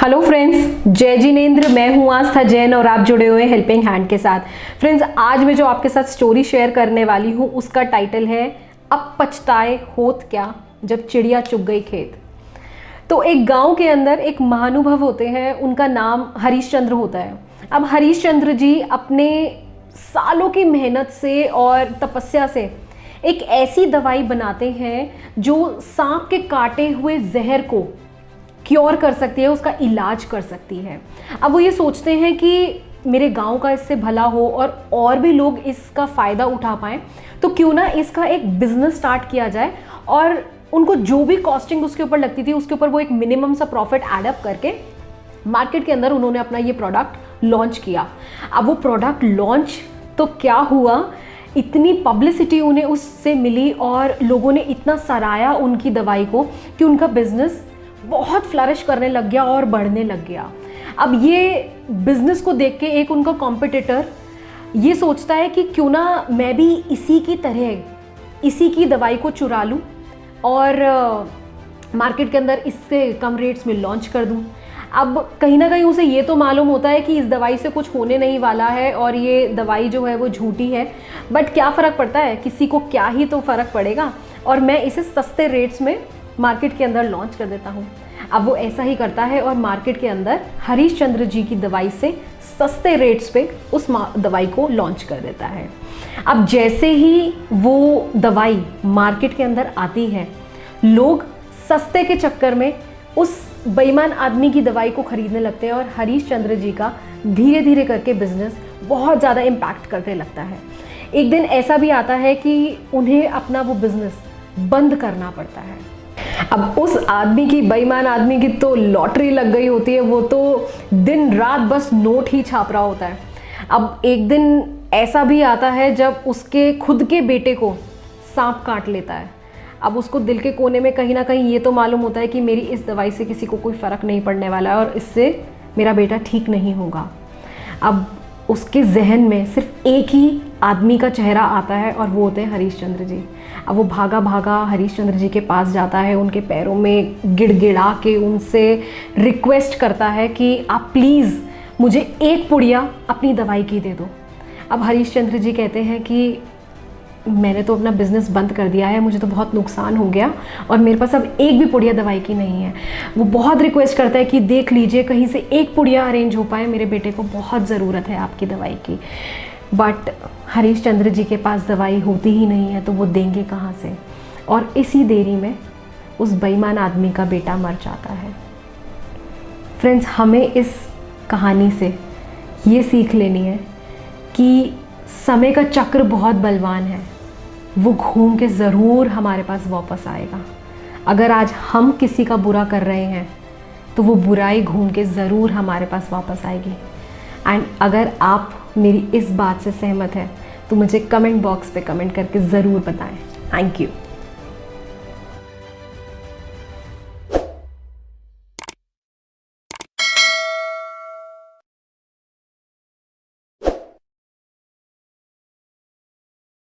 Hello friends, जय जिनेंद्र। मैं हूँ आस्था जैन और आप जुड़े हुए हेल्पिंग हैंड के साथ। फ्रेंड्स, आज मैं जो आपके साथ स्टोरी शेयर करने वाली हूँ उसका टाइटल है अब पछताए होत क्या जब चिड़िया चुग गई खेत। तो एक गांव के अंदर एक महानुभव होते हैं, उनका नाम हरीशचंद्र होता है। अब हरीशचंद्र जी अपने सालों की मेहनत से और तपस्या से एक ऐसी दवाई बनाते हैं जो सांप के काटे हुए जहर को क्योर कर सकती है, उसका इलाज कर सकती है। अब वो ये सोचते हैं कि मेरे गांव का इससे भला हो और भी लोग इसका फ़ायदा उठा पाएँ, तो क्यों ना इसका एक बिज़नेस स्टार्ट किया जाए। और उनको जो भी कॉस्टिंग उसके ऊपर लगती थी उसके ऊपर वो एक मिनिमम सा प्रॉफिट एड अप करके मार्केट के अंदर उन्होंने अपना ये प्रोडक्ट लॉन्च किया। अब वो प्रोडक्ट लॉन्च तो क्या हुआ, इतनी पब्लिसिटी उन्हें उससे मिली और लोगों ने इतना सराहा उनकी दवाई को कि उनका बिजनेस बहुत फ्लरिश करने लग गया और बढ़ने लग गया। अब ये बिजनेस को देख के एक उनका कॉम्पिटिटर ये सोचता है कि क्यों ना मैं भी इसी की तरह इसी की दवाई को चुरा लूँ और मार्केट के अंदर इससे कम रेट्स में लॉन्च कर दूँ। अब कहीं ना कहीं उसे ये तो मालूम होता है कि इस दवाई से कुछ होने नहीं वाला है और ये दवाई जो है वो झूठी है, बट क्या फ़र्क पड़ता है, किसी को क्या ही तो फ़र्क पड़ेगा, और मैं इसे सस्ते रेट्स में मार्केट के अंदर लॉन्च कर देता हूँ। अब वो ऐसा ही करता है और मार्केट के अंदर हरीशचंद्र जी की दवाई से सस्ते रेट्स पे उस दवाई को लॉन्च कर देता है। अब जैसे ही वो दवाई मार्केट के अंदर आती है, लोग सस्ते के चक्कर में उस बेईमान आदमी की दवाई को खरीदने लगते हैं और हरीशचंद्र जी का धीरे धीरे करके बिजनेस बहुत ज़्यादा इम्पैक्ट करने लगता है। एक दिन ऐसा भी आता है कि उन्हें अपना वो बिजनेस बंद करना पड़ता है। अब उस आदमी की, बेईमान आदमी की तो लॉटरी लग गई होती है, वो तो दिन रात बस नोट ही छाप रहा होता है। अब एक दिन ऐसा भी आता है जब उसके खुद के बेटे को सांप काट लेता है। अब उसको दिल के कोने में कहीं ना कहीं ये तो मालूम होता है कि मेरी इस दवाई से किसी को कोई फ़र्क नहीं पड़ने वाला है और इससे मेरा बेटा ठीक नहीं होगा। अब उसके जहन में सिर्फ एक ही आदमी का चेहरा आता है और वो होते हैं हरीशचंद्र जी। अब वो भागा भागा हरीशचंद्र जी के पास जाता है, उनके पैरों में गिड़गिड़ा के उनसे रिक्वेस्ट करता है कि आप प्लीज़ मुझे एक पुड़िया अपनी दवाई की दे दो। अब हरीशचंद्र जी कहते हैं कि मैंने तो अपना बिज़नेस बंद कर दिया है, मुझे तो बहुत नुकसान हो गया और मेरे पास अब एक भी पुड़िया दवाई की नहीं है। वो बहुत रिक्वेस्ट करता है कि देख लीजिए कहीं से एक पुड़िया अरेंज हो पाए, मेरे बेटे को बहुत ज़रूरत है आपकी दवाई की। बट हरीशचंद्र जी के पास दवाई होती ही नहीं है, तो वो देंगे कहाँ से। और इसी देरी में उस बेईमान आदमी का बेटा मर जाता है। फ्रेंड्स, हमें इस कहानी से ये सीख लेनी है कि समय का चक्र बहुत बलवान है, वो घूम के ज़रूर हमारे पास वापस आएगा। अगर आज हम किसी का बुरा कर रहे हैं तो वो बुराई घूम के ज़रूर हमारे पास वापस आएगी। एंड अगर आप मेरी इस बात से सहमत हैं तो मुझे कमेंट बॉक्स पे कमेंट करके ज़रूर बताएं। Thank you.